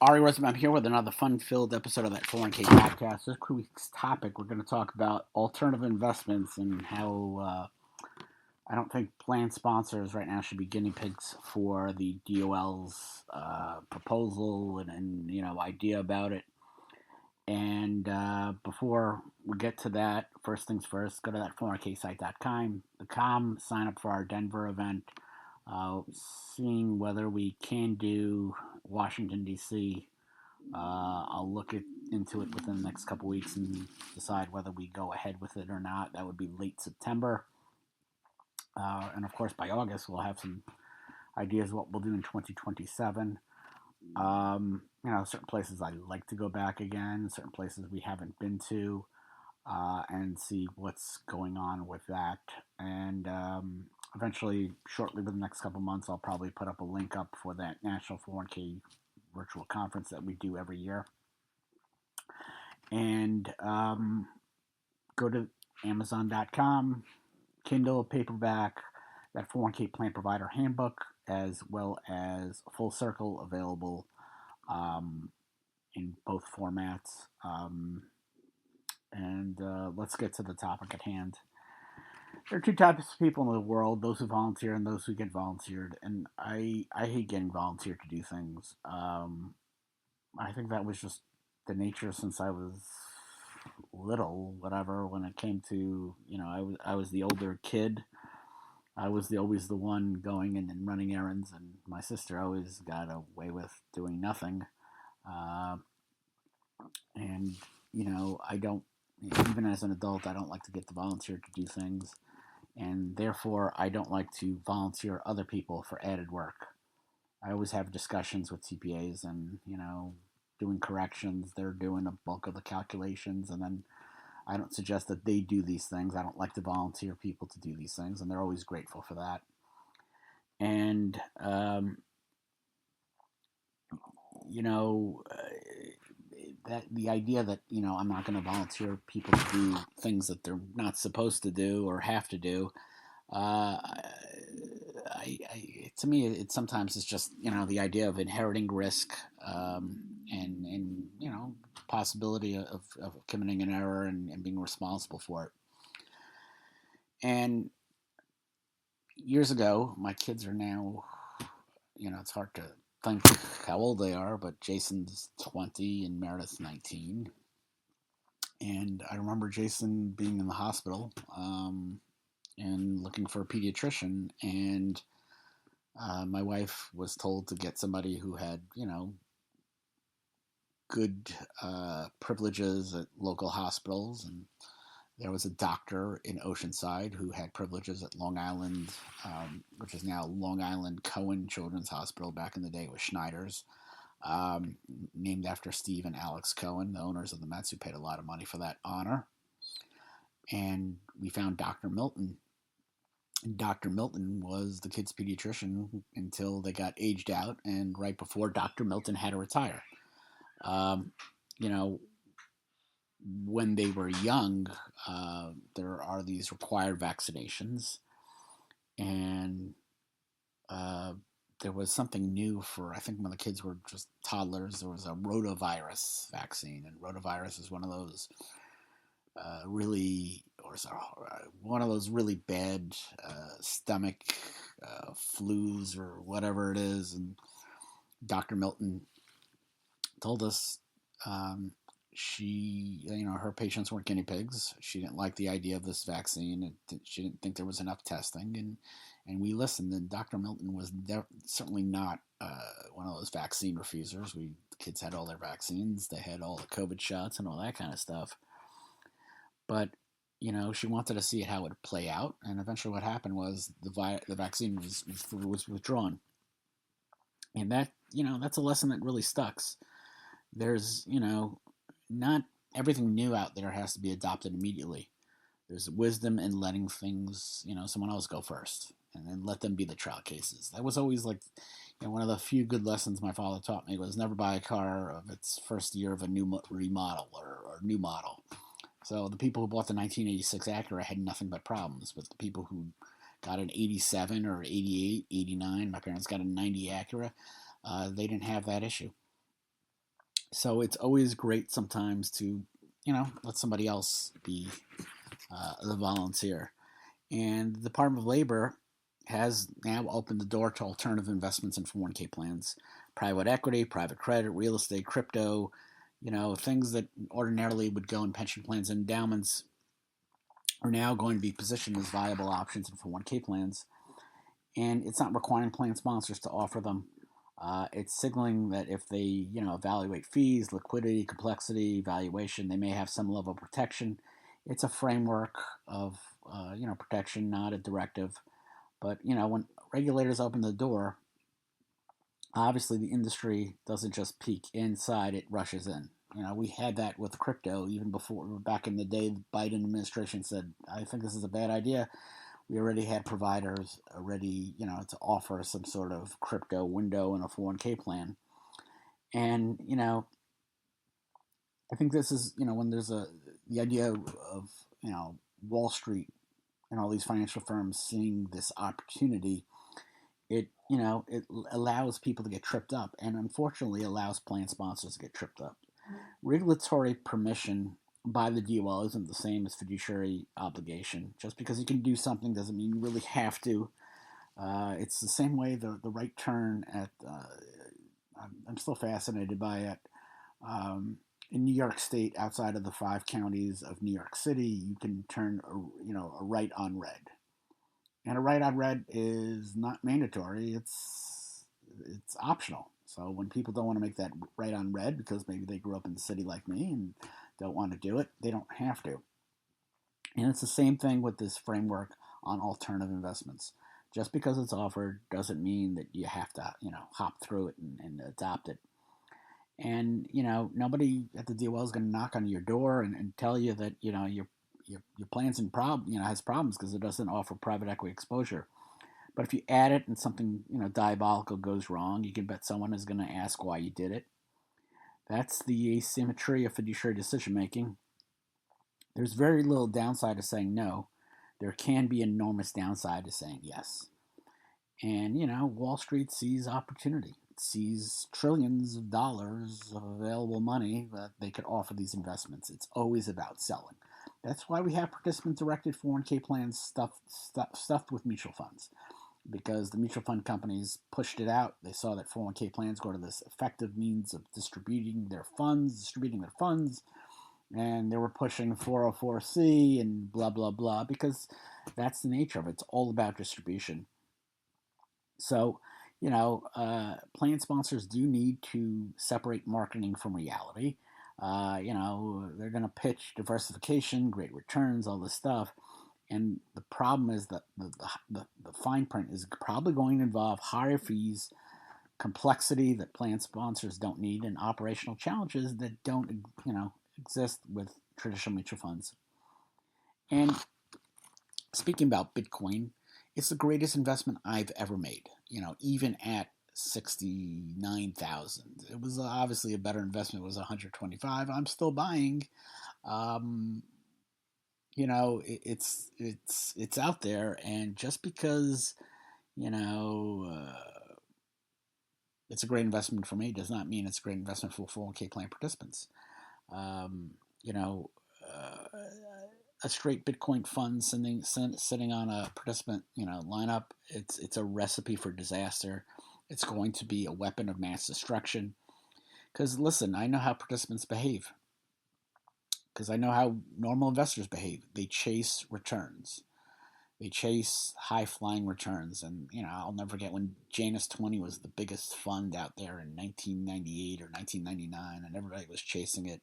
Ari Rosenbaum here with another fun-filled episode of that 401k podcast. This week's topic, we're going to talk about alternative investments and how I don't think plan sponsors right now should be guinea pigs for the DOL's proposal and idea about it. And before we get to that, first things first, go to that 401ksite.com, sign up for our Denver event, seeing whether we can do Washington, D.C. I'll look into it within the next couple weeks and decide whether we go ahead with it or not. That would be late September. And of course, by August, we'll have some ideas what we'll do in 2027. Certain places I like to go back again, certain places we haven't been to, and see what's going on with that. And eventually, shortly within the next couple months, I'll probably put up a link up for that National 401k virtual conference that we do every year. And go to Amazon.com, Kindle, paperback, that 401k plan provider handbook, as well as Full Circle available in both formats. Let's get to the topic at hand. There are two types of people in the world: those who volunteer and those who get volunteered. And I hate getting volunteered to do things. I think that was just the nature since I was little. Whatever. When it came to I was the older kid. I was always the one going in and running errands, and my sister always got away with doing nothing. And I don't. Even as an adult, I don't like to get the volunteer to do things, and therefore I don't like to volunteer other people for added work. I always have discussions with CPAs, and doing corrections. They're doing a bulk of the calculations, and then I don't suggest that they do these things. I don't like to volunteer people to do these things, and they're always grateful for that. And that the idea that I'm not going to volunteer people to do things that they're not supposed to do or have to do. To me, it sometimes it's just the idea of inheriting risk, and possibility of committing an error and being responsible for it. And years ago, my kids are now, it's hard to think how old they are, but Jason's 20 and Meredith's 19. And I remember Jason being in the hospital and looking for a pediatrician, and my wife was told to get somebody who had, good privileges at local hospitals. And there was a doctor in Oceanside who had privileges at Long Island, which is now Long Island Cohen Children's Hospital. Back in the day, it was Schneider's, named after Steve and Alex Cohen, the owners of the Mets, who paid a lot of money for that honor. And we found Dr. Milton. Dr. Milton was the kid's pediatrician until they got aged out, and right before Dr. Milton had to retire. When they were young, there are these required vaccinations, and there was something new for, I think when the kids were just toddlers, there was a rotavirus vaccine, and rotavirus is one of those one of those really bad stomach flus or whatever it is. And Dr. Milton told us her patients weren't guinea pigs. She didn't like the idea of this vaccine. She didn't think there was enough testing, and we listened. And Dr. Milton was certainly not one of those vaccine refusers. The kids had all their vaccines. They had all the COVID shots and all that kind of stuff. But she wanted to see how it would play out, and eventually, what happened was the vaccine was withdrawn, and that's a lesson that really stuck. There's not everything new out there has to be adopted immediately. There's wisdom in letting things, someone else go first, and then let them be the trial cases. That was always one of the few good lessons my father taught me was never buy a car of its first year of a new remodel or new model. So the people who bought the 1986 Acura had nothing but problems, but the people who got an 87 or 88, 89, my parents got a 90 Acura, they didn't have that issue. So it's always great sometimes to, let somebody else be the volunteer. And the Department of Labor has now opened the door to alternative investments in 401k plans, private equity, private credit, real estate, crypto, things that ordinarily would go in pension plans and endowments are now going to be positioned as viable options in 401k plans. And it's not requiring plan sponsors to offer them. It's signaling that if they, evaluate fees, liquidity, complexity, valuation, they may have some level of protection. It's a framework of, protection, not a directive. But when regulators open the door, obviously the industry doesn't just peek inside; it rushes in. We had that with crypto even before, back in the day. The Biden administration said, "I think this is a bad idea." We already had providers ready, to offer some sort of crypto window in a 401k plan. And, I think this is, when there's the idea of, Wall Street and all these financial firms seeing this opportunity, it allows people to get tripped up and unfortunately allows plan sponsors to get tripped up. Regulatory permission by the DOL isn't the same as fiduciary obligation. Just because you can do something doesn't mean you really have to. It's the same way the right turn at. I'm still fascinated by it. In New York State, outside of the 5 counties of New York City, you can turn a right on red, and a right on red is not mandatory. It's optional. So when people don't want to make that right on red because maybe they grew up in the city like me and don't want to do it, they don't have to. And it's the same thing with this framework on alternative investments. Just because it's offered doesn't mean that you have to, hop through it and adopt it. And nobody at the DOL is going to knock on your door and tell you that your plan's in has problems because it doesn't offer private equity exposure. But if you add it and something diabolical goes wrong, you can bet someone is going to ask why you did it. That's the asymmetry of fiduciary decision making. There's very little downside to saying no. There can be enormous downside to saying yes. And, Wall Street sees opportunity. It sees trillions of dollars of available money that they could offer these investments. It's always about selling. That's why we have participant directed 401k plans stuffed with mutual funds, because the mutual fund companies pushed it out. They saw that 401k plans go to this effective means of distributing their funds, and they were pushing 404c and blah blah blah because that's the nature of it. It's all about distribution. So, plan sponsors do need to separate marketing from reality. They're going to pitch diversification, great returns, all this stuff. And the problem is that the fine print is probably going to involve higher fees, complexity that plan sponsors don't need, and operational challenges that don't, exist with traditional mutual funds. And speaking about Bitcoin, it's the greatest investment I've ever made. Even at 69,000, it was obviously a better investment. It was 125. I'm still buying. Um, it's out there, and just because you know it's a great investment for me does not mean it's a great investment for 401k plan participants. Um, you know, uh, a straight Bitcoin fund sitting on a participant lineup, it's a recipe for disaster. It's going to be a weapon of mass destruction. Because listen, I know how participants behave. Because I know how normal investors behave. They chase returns. They chase high flying returns. And, I'll never forget when Janus 20 was the biggest fund out there in 1998 or 1999, and everybody was chasing it.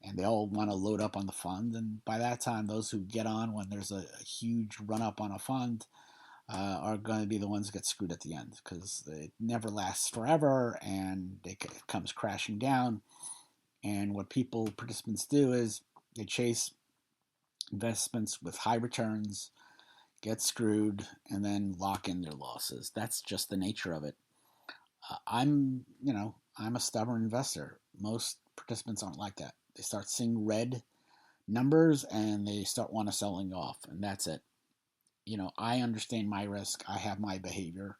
And they all want to load up on the fund. And by that time, those who get on when there's a huge run up on a fund are going to be the ones who get screwed at the end because it never lasts forever and it comes crashing down. And what participants do is they chase investments with high returns, get screwed, and then lock in their losses. That's just the nature of it. I'm a stubborn investor. Most participants aren't like that. They start seeing red numbers and they start want to selling off, and that's it. I understand my risk. I have my behavior,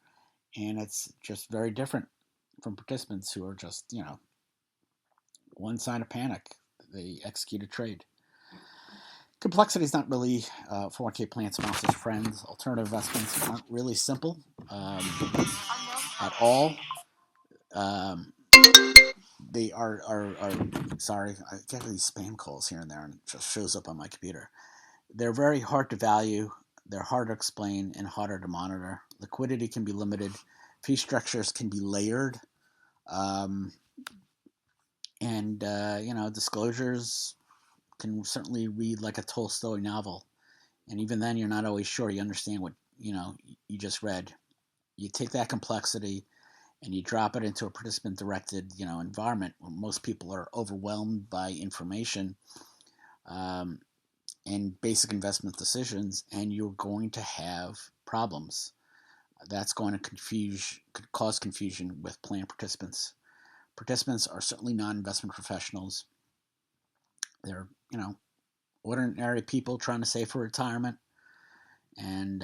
and it's just very different from participants who are just one sign of panic, they execute a trade. Complexity is not really 401k plan sponsors' friends. Alternative investments aren't really simple at all. Um, they are sorry, I get these spam calls here and there, and it just shows up on my computer. They're very hard to value. They're hard to explain and harder to monitor. Liquidity can be limited. Fee structures can be layered. Um, and disclosures can certainly read like a Tolstoy novel, and even then you're not always sure you understand what you just read. You take that complexity and you drop it into a participant directed environment where most people are overwhelmed by information um, and basic investment decisions, and you're going to have problems. That's going to could cause confusion with plan participants. Participants are certainly non-investment professionals. They're ordinary people trying to save for retirement, and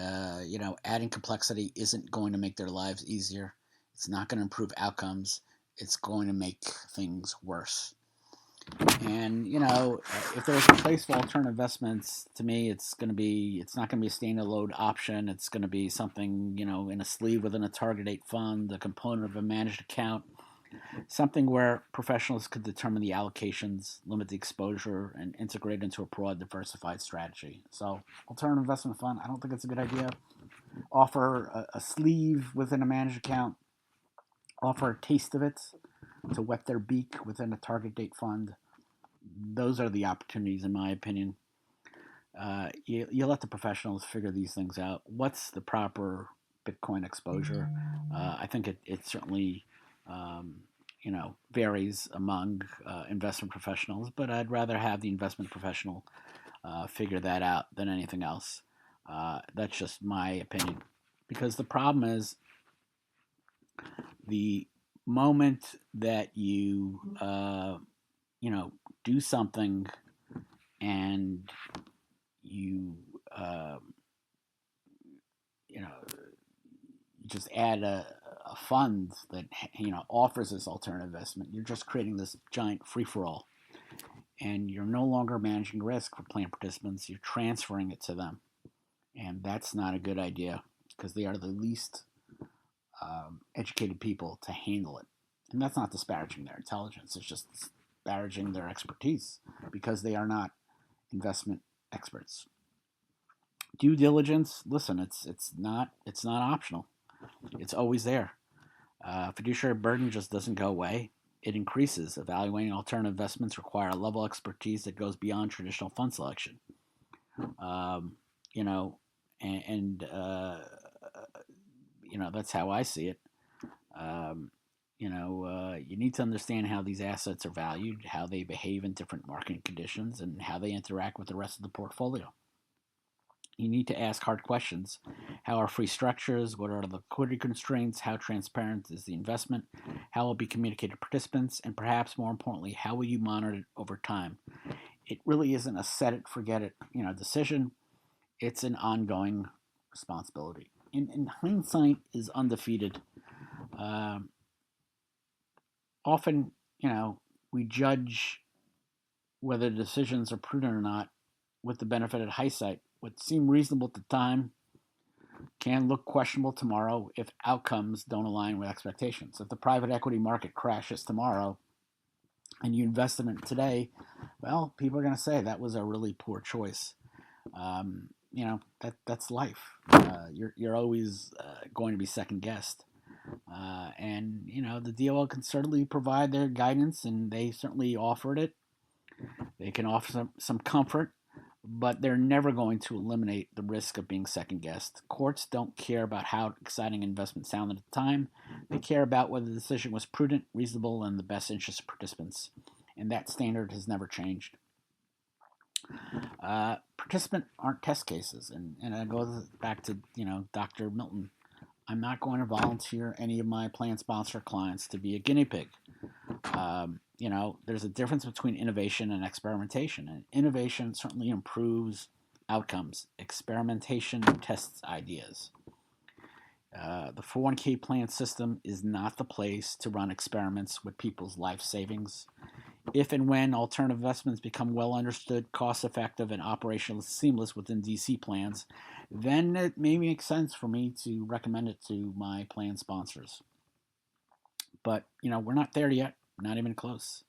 adding complexity isn't going to make their lives easier. It's not going to improve outcomes. It's going to make things worse. And if there's a place for alternative investments, to me, it's not going to be a standalone option. It's going to be something in a sleeve within a target date fund, a component of a managed account, something where professionals could determine the allocations, limit the exposure, and integrate into a broad, diversified strategy. So, alternative investment fund, I don't think it's a good idea. Offer a sleeve within a managed account. Offer a taste of it to wet their beak within a target date fund. Those are the opportunities, in my opinion. You let the professionals figure these things out. What's the proper Bitcoin exposure? I think it certainly varies among investment professionals, but I'd rather have the investment professional figure that out than anything else. That's just my opinion. Because the problem is the moment that you do something and you you know just add a fund that offers this alternative investment, you're just creating this giant free for all, and you're no longer managing risk for plan participants. You're transferring it to them, and that's not a good idea because they are the least educated people to handle it. And that's not disparaging their intelligence; it's just disparaging their expertise because they are not investment experts. Due diligence, listen, it's not optional. It's always there. Fiduciary burden just doesn't go away. It increases. Evaluating alternative investments require a level of expertise that goes beyond traditional fund selection. Um, you know, and that's how I see it. Um, you need to understand how these assets are valued, how they behave in different market conditions, and how they interact with the rest of the portfolio. You need to ask hard questions. How are free structures? What are the liquidity constraints? How transparent is the investment? How will it be communicated to participants? And perhaps more importantly, how will you monitor it over time? It really isn't a set it, forget it, decision. It's an ongoing responsibility. And hindsight is undefeated. Um, Often, we judge whether decisions are prudent or not with the benefit of hindsight. What seemed reasonable at the time can look questionable tomorrow if outcomes don't align with expectations. If the private equity market crashes tomorrow and you invest in it today, well, people are going to say that was a really poor choice. That's life. You're always going to be second guessed. And the DOL can certainly provide their guidance, and they certainly offered it. They can offer some comfort, but they're never going to eliminate the risk of being second guessed. Courts don't care about how exciting investment sounded at the time. They care about whether the decision was prudent, reasonable, and in the best interest of participants. And that standard has never changed. Participant aren't test cases, and I go back to Dr. Milton. I'm not going to volunteer any of my plan sponsor clients to be a guinea pig. There's a difference between innovation and experimentation. And innovation certainly improves outcomes. Experimentation tests ideas. The 401k plan system is not the place to run experiments with people's life savings. If and when alternative investments become well understood, cost effective, and operationally seamless within DC plans, then it may make sense for me to recommend it to my plan sponsors. But, we're not there yet, not even close.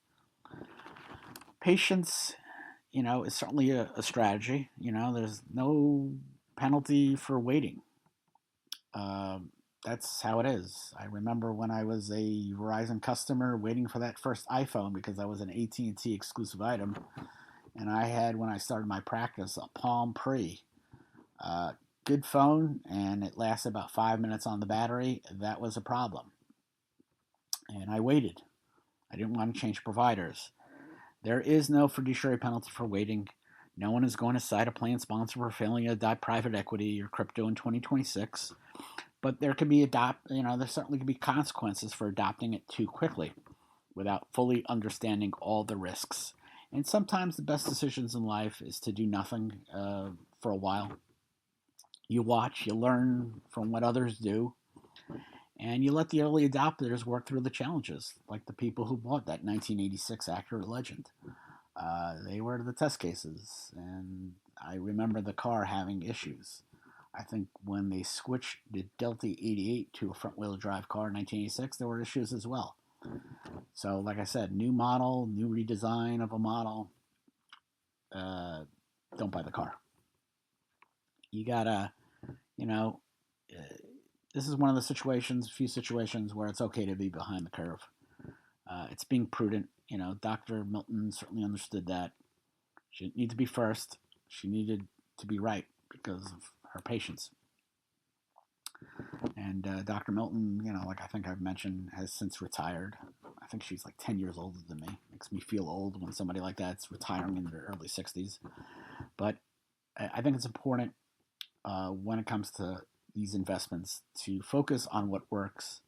Patience, is certainly a strategy. There's no penalty for waiting. That's how it is. I remember when I was a Verizon customer waiting for that first iPhone because I was an AT&T exclusive item, and I had, when I started my practice, a Palm Pre. Good phone, and it lasted about 5 minutes on the battery. That was a problem, and I waited. I didn't want to change providers. There is no fiduciary penalty for waiting. No one is going to cite a plan sponsor for failing to adopt private equity or crypto in 2026. But there there certainly could be consequences for adopting it too quickly without fully understanding all the risks. And sometimes the best decisions in life is to do nothing for a while. You watch, you learn from what others do, and you let the early adopters work through the challenges, like the people who bought that 1986 Acura Legend. They were the test cases, and I remember the car having issues. I think when they switched the Delta 88 to a front wheel drive car in 1986, there were issues as well. So, like I said, new model, new redesign of a model. Don't buy the car. You gotta, you know, this is one of the few situations where it's okay to be behind the curve. It's being prudent. Dr. Milton certainly understood that. She didn't need to be first. She needed to be right because of her patients. And Dr. Milton, like I think I've mentioned, has since retired. I think she's like 10 years older than me. Makes me feel old when somebody like that's retiring in their early 60s. But I think it's important when it comes to these investments to focus on what works.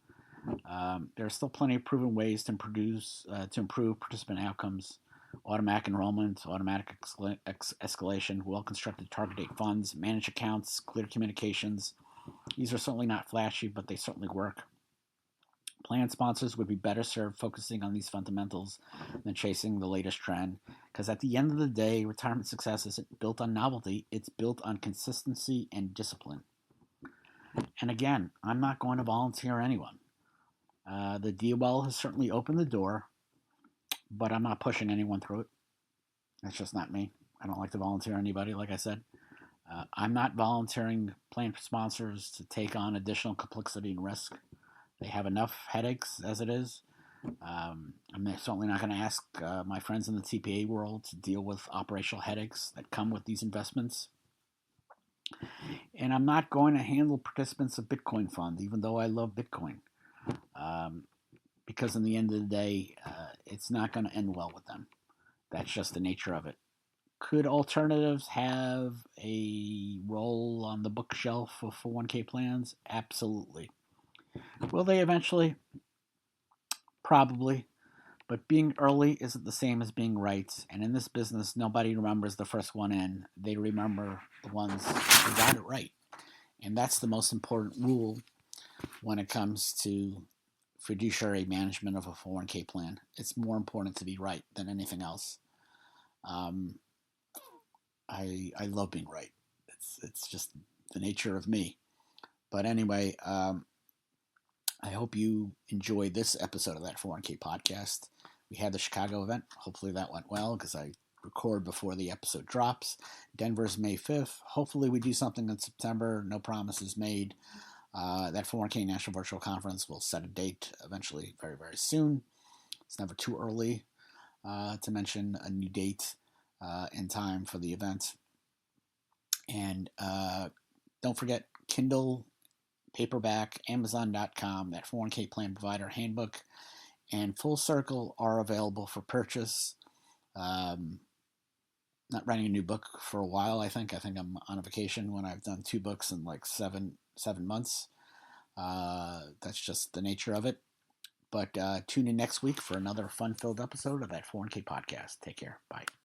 There are still plenty of proven ways to improve participant outcomes. Automatic enrollment, automatic escalation, well-constructed target date funds, managed accounts, clear communications. These are certainly not flashy, but they certainly work. Plan sponsors would be better served focusing on these fundamentals than chasing the latest trend. Because at the end of the day, retirement success isn't built on novelty, it's built on consistency and discipline. And again, I'm not going to volunteer anyone. The DOL has certainly opened the door, but I'm not pushing anyone through it. That's just not me. I don't like to volunteer anybody, like I said. I'm not volunteering plan sponsors to take on additional complexity and risk. They have enough headaches as it is. I'm certainly not going to ask my friends in the TPA world to deal with operational headaches that come with these investments. And I'm not going to handle participants of Bitcoin Fund, even though I love Bitcoin. Because in the end of the day, it's not going to end well with them. That's just the nature of it. Could alternatives have a role on the bookshelf of 401k plans? Absolutely. Will they eventually? Probably. But being early isn't the same as being right. And in this business, nobody remembers the first one in. They remember the ones who got it right. And that's the most important rule when it comes to fiduciary management of a 401k plan. It's more important to be right than anything else. I love being right. It's just the nature of me. But anyway, I hope you enjoyed this episode of that 401k podcast. We had the Chicago event. Hopefully that went well because I record before the episode drops. Denver's May 5th. Hopefully we do something in September. No promises made. That 401k National Virtual Conference will set a date eventually very, very soon. It's never too early to mention a new date and time for the event. And don't forget Kindle, paperback, Amazon.com, that 401k plan provider handbook, and Full Circle are available for purchase. Not writing a new book for a while, I think. I think I'm on a vacation when I've done 2 books in like seven months. That's just the nature of it. But tune in next week for another fun-filled episode of that 401k podcast. Take care. Bye.